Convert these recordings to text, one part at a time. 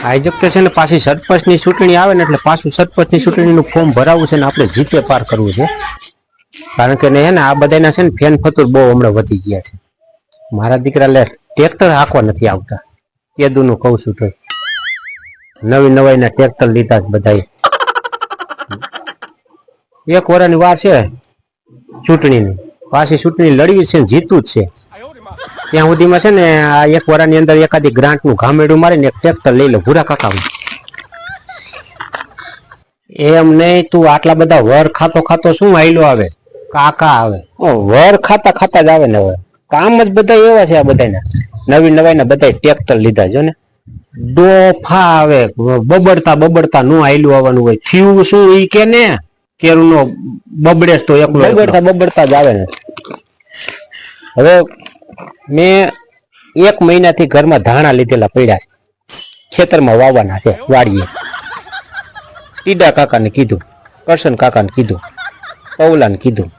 આયોજક તો છે ને પાછી સરપંચની ચૂંટણી આવે ને એટલે પાછું સરપંચની ચૂંટણીનું ફોર્મ ભરાવવું છે ને આપણે જીતે પાર કરવું છે. કારણ કે હે ને આ બધાના છે ને ફેન ફતુર બહુ હમણાં વધી ગયા છે. મારા દીકરા લે ટ્રેક્ટર હાંકવા નથી આવતા. કેદુનું કહું છું તો નવી નવાઈના ટ્રેક્ટર લીધા બધાએ. એક વર્ષની વાર છે ચૂંટણીની, પાછી ચૂંટણી લડવી છે, જીતવું જ છે. ત્યાં સુધીમાં છે ને આ એક વર્ષની અંદર એકાદી ગ્રાન્ટનું ઘામેડું મારીને એક ટ્રેક્ટર લઈ લો ભૂરા કાકા. એમ નહીં, તું આટલા બધા વર ખાતો ખાતો શું આયલો આવે, કાકા આવે. વર ખાતા ખાતા જ આવે ને. હવે કામ જ બધા એવા છે આ બધાના. નવી નવાઈના બધા ટ્રેક્ટર લીધા જો ને. ડોફા આવે, બબડતા બબડતા નું આયલું આવવાનું હોય. થયું શું ઈ કે ને કેરું નો બબડેસ તો એકલો બબડતા બબડતા જ આવે ને. હવે મેં 1 મહિનાથી ઘરમાં ધાણા લીધેલા પડ્યા છે, ખેતરમાં વાવવાના છે વાડીએ. ટીડા કાકાને કીધું, કરશન કાકાને કીધું, પૌલાને કીધું,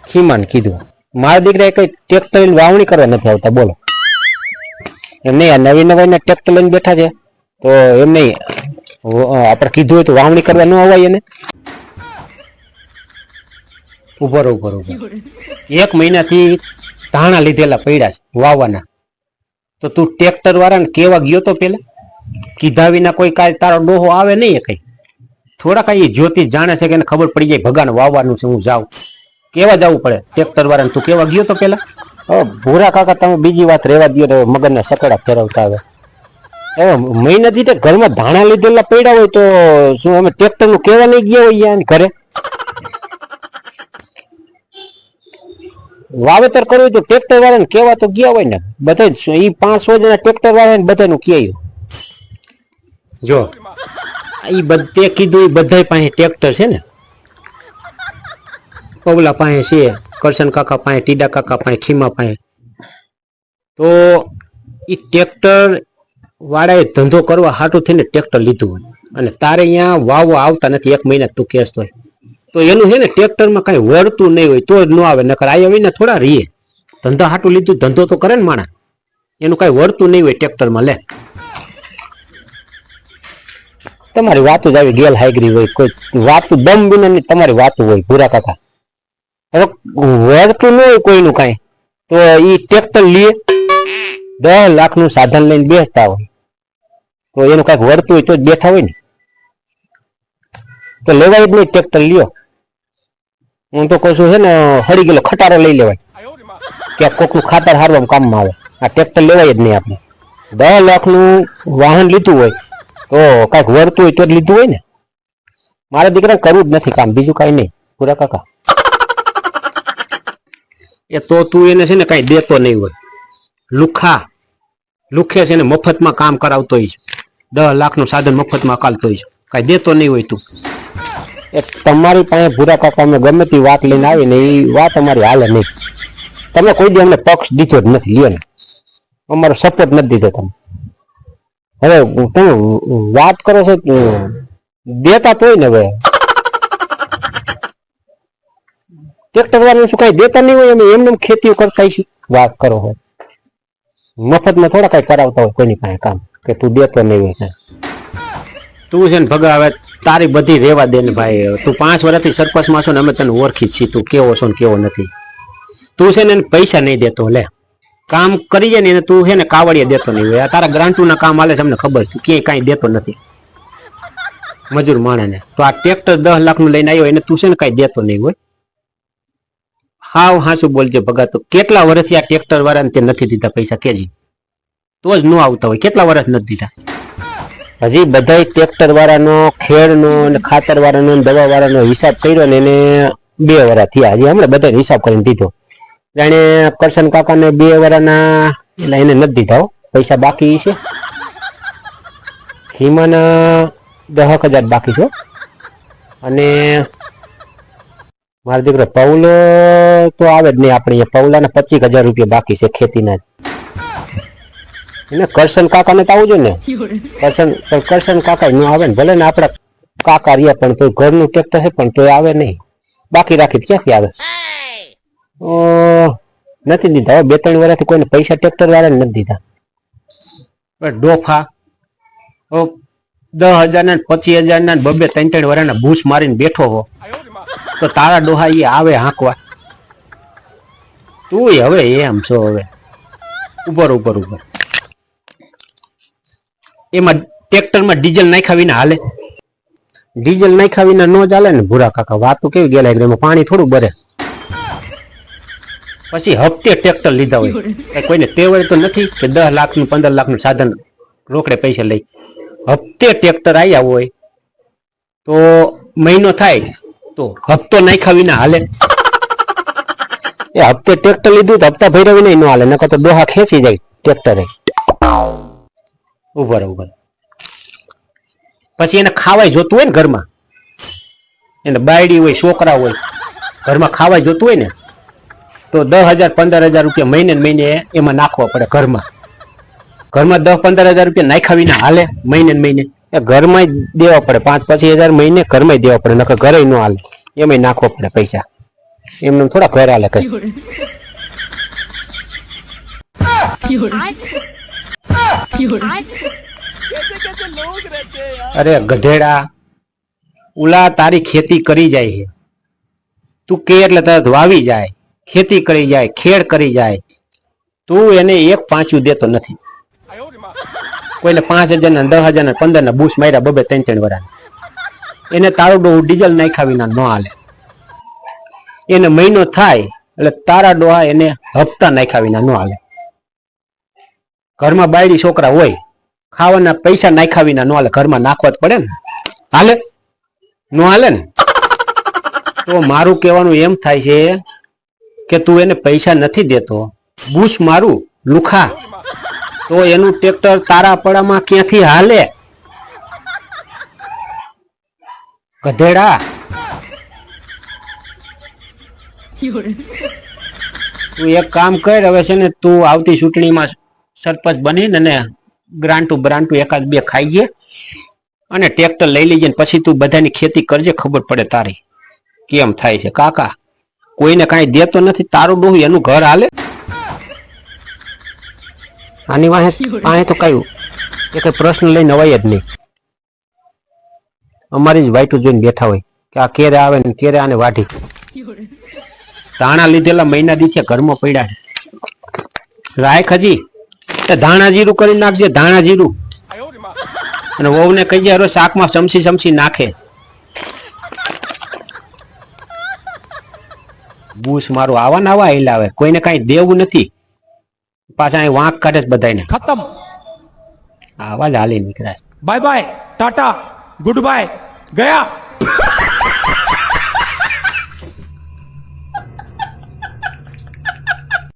ખીમાને કીધું. મારા દીકરા કઈ ટ્રેક્ટર લઈને વાવણી કરવા નથી આવતા. બોલો એમ નહીં, આ નવી નવાઈના ટ્રેક્ટર લઈને બેઠા છે તો એમ નહીં આપણે કીધું હોય તો વાવણી કરવા ન અવાય એને. ઉભર 1 મહિનાથી ધાણા લીધેલા પડ્યા છે વાવવાના. તો તું ટ્રેક્ટર વાળાને કેવા ગયો તો પેલા? કીધા વિના કોઈ કાંઈ તારો ડોહો આવે નહીં કઈ. થોડા કઈ જ્યોતિષ જાણે છે કે એને ખબર પડી જાય ભગાને વાવવાનું છે, હું જાઉં કેવા જવું પડે ટ્રેક્ટર વાળાને? તું કેવા ગયો તો પેલા? ભૂરા કાકા તમે બીજી વાત રેવા દો, મગજના સકડા ફેરવતા આવે. હવે મહિનાથી તે ઘરમાં ધાણા લીધેલા પડ્યા હોય તો શું અમે ટ્રેક્ટર નું કેવા નહીં ગયા હોય ઘરે? વાવેતર કરવું તો ટ્રેક્ટર વાળાને કેવા તો ગયા હોય ને. બધા ઈ 500 જણા ટ્રેક્ટર વાળાને બધાનું કેયું. જો ઈ બધે કીધું, ઈ બધા પાસે ટ્રેક્ટર છે ને. પગલા પાસે છે, કરશન કાકા પાસે, ટીડા કાકા પાસે, ખીમા પાસે. તો ઈ ટ્રેક્ટર વાળાએ ધંધો કરવા હાટું થઈને ટ્રેક્ટર લીધું હોય અને તારે અહીંયા વાવવા આવતા નથી 1 મહિના તું કેસ હોય તો એનું છે ને ટ્રેક્ટરમાં કઈ વળતું નહીં હોય તો જ ન આવે. નકર આયા વિના થોડા રહીએ. ધંધા હાટું લીધું, ધંધો તો કરે ને માણસ, એનું કઈ વળતું નહીં હોય ટ્રેક્ટરમાં. લે તમારી વાતો જ આવી ગેલ હાઈગરી હોય, કોઈ વાતું દમ વિનાની તમારી વાતું હોય ભૂરા કાકા. હવે વળતું ન હોય કોઈનું કઈ તો ઈ ટ્રેક્ટર લે, 10 લાખનું સાધન લઈને બેસતા હોય તો એનું કઈક વળતું હોય તો જ બેઠા હોય ને. તો લેવાય જ નહીં ટ્રેક્ટર લ્યો. હું તો કહું છું છે ને હળી ગયેલો ખટારો લઈ લેવાય, ક્યાંક કોકનું ખાતર હારવામાં કામમાં આવે. આ ટ્રેક્ટર લેવાય જ નહીં આપણે. 10 લાખનું વાહન લીધું હોય તો કઈક વળતું હોય તો જ લીધું હોય ને. મારા દીકરા કરવું જ નથી કામ, બીજું કઈ નહીં પૂરા કાકા. એ તો તું એને છે ને કઈ દેતો નહીં હોય. લુખે છે ને મફતમાં કામ કરાવતો હોય, 10 લાખનું સાધન મફતમાં કાલતો હોય, કઈ દેતો નહીં હોય તું. એ તમારી પાસે ભૂરા કાકા અમે ગમે તે વાત લઈને આવી ને એ વાત અમારી હાલે નહીં. તમે કોઈ દી અમને પક્ષ દીધો જ નથી, લ્યો ને અમારો સપોર્ટ નથી દીધો તમે. હવે તમે વાત કરો છો દેતા તો હોય ને. હવે ટ્રેક્ટર વાળાને શું કઈ દેતા નહીં હોય, અમે એમને ખેતીઓ કરતા છીએ. વાત કરો હોય મફતમાં થોડા કઈ કરાવતા હોય કોઈની પાસે કામ કે તું દેતો નહીં હોય. તું છે ને ભગા હવે તારી બધી રેવા દે ને ભાઈ. તું 5 વર્ષથી સરપંચમાં છો ને અમે તને ઓળખી છીએ, તું કેવો છો ને કેવો નથી. તું છે ને પૈસા નહીં દેતો, લે કામ કરી જાય ને તું છે ને કાવડિયા દેતો નહીં હોય. તારા ગ્રાન્ટુના કામ આલે છે અમને ખબર, તું ક્યાંય કાંઈ દેતો નથી મજૂર માણસને. તો આ ટ્રેક્ટર 10 લાખનું લઈને આવ્યો એને તું છે ને કાંઈ દેતો નહીં હોય. હાવ હાચું બોલજે ભગા. તો કેટલા વર્ષથી આ ટ્રેક્ટર વાળાને તે નથી દીધા પૈસા કેજી? તો જ ન આવતા હોય. કેટલા વર્ષ નથી દીધા? હજી બધા ટ્રેક્ટર વાળાનો, ખેડનો અને ખાતર વાળાનો, દવા વાળાનો હિસાબ કર્યો ને એને 2 વર્ષ થયા. હજી હમણાં બધા હિસાબ કરીને દીધો. જાણે કરશન કાકાને 2 વર્ષના એટલે એને નથી દીધા પૈસા બાકી છે. ખીમાના 10,000 બાકી છે. અને મારો દીકરો પૌલો તો આવે જ નહીં આપણે. પૌલાના 25,000 રૂપિયા બાકી છે ખેતીના. એને કરશન કાકાને તો આવું જોઈએ ને. કરશન કાકા ન આવે ને, ભલે ને આપડા કાકા રહ્યા પણ તો ઘરનું ટ્રેક્ટર છે પણ તો આવે નહીં. બાકી રાખી ક્યાંથી આવે? નથી દીધા. 2-3 વર્ષથી કોઈને પૈસા ટ્રેક્ટર વાળાને નથી દીધા. ડોફા 10,000 ના 25,000 ના 2-3 વર્ષના બૂસ મારીને બેઠો હો તો તારા ડોહા એ આવે હાંકવા. તું હવે એમ છો હવે ઉપર ઉપર ઉપર. એમાં ટ્રેક્ટરમાં ડીઝલ નાખ્યા વિના હાલે? ડીઝલ નાખ્યા વિના ન ચાલે ને ભૂરા કાકા. વાતો કેવી ગયેલા એમાં પાણી થોડું બરે. પછી હપ્તે ટ્રેક્ટર લીધા હોય કોઈને તેવડ તો નથી કે 10 લાખનું 15 લાખનું સાધન રોકડે પૈસા લઈ. હપ્તે ટ્રેક્ટર આવ્યા હોય તો મહિનો થાય તો હપ્તો નાખ્યા વિના હાલે? એ હપ્તે ટ્રેક્ટર લીધું તો હપ્તા ભર્યા વિના ન હાલે, નકર તો ડોહા ખેંચી જાય ટ્રેક્ટરે. ઉભર ઉભર. પછી એને ખાવાય જોતું હોય ને ઘરમાં, એને બાયડી હોય છોકરા હોય, ઘરમાં ખાવાય જોતું હોય ને તો 10,000-15,000 રૂપિયા મહિને મહિને એમાં નાખવા પડે. ઘરમાં 10-15,000 રૂપિયા નાખ્યા વિના હાલે? મહિને મહિને એ ઘરમાં દેવા પડે. 5-25,000 મહિને ઘરમાં દેવા પડે, નકર ઘરે ન હાલે. એમાં નાખવા પડે પૈસા. એમને થોડા ઘર હાલે કઈ. અરે ગધેડા, ઉલા તારી ખેતી કરી જાય છે, તું કે એટલે તરત વાવી જાય, ખેતી કરી જાય, ખેડ કરી જાય. તું એને 1 પાંચું દેતો નથી. કોઈને 5,000 ના 10,000 ના 15 ના બૂસ માર્યા 2-3 વર્ષ. એને તારું ડોહું ડીઝલ નાખ્યા વિના ન હાલે. એને મહિનો થાય એટલે તારા ડોહા એને હપ્તા નાખ્યા વિના ન હાલે. ઘરમાં બાયડી છોકરા હોય, ખાવાના પૈસા નાખ્યા વિના ન હાલે. ઘરમાં નાખવા જ પડે ને. હાલે? ન હાલે ને? તો મારું કહેવાનું એમ થાય છે કે તું એને પૈસા નથી દેતો, બૂસ મારું લુખા, તો એનું ટ્રેક્ટર તારા પડામાં ક્યાંથી હાલે? ગધેડા. તું એક કામ કર, હવે છે ને તું આવતી ચૂંટણીમાં સરપંચ બનીને ને ગ્રાન્ટુ બ્રાન્ટુ 1-2 ખાઈ ગયે અને ટ્રેક્ટર લઈ લેજે, પછી તું બધાની ખેતી કરજે. ખબર પડે તારી કેમ થાય છે. કાકા કોઈને કાંઈ દેતો નથી, તારું ડોહું એનું ઘર હાલે? આની વાહે તો કયું એ કઈ પ્રશ્ન લઈને અવાય જ નહીં. અમારી જ વાઈટું જોઈને બેઠા હોય કે આ કેરે આવે ને કેરે આને વાઢી. ધાણા લીધેલા મહિના દી ઘરમાં પડ્યા છે. રાખ હજી ધાણા જીરું કરી નાખજે, ધાણા જીરું. અને વહુને કહી જાય શાકમાં ચમચી નાખે. બૂસ મારું આવા ને આવા હિલાવે, કોઈને કઈ દેવું નથી. પાછા અહીં વાંક કાઢે છે બધાને. ખતમ. આવા જ હાલી નીકળ્યા. Bye bye, Tata, good bye, ગયા.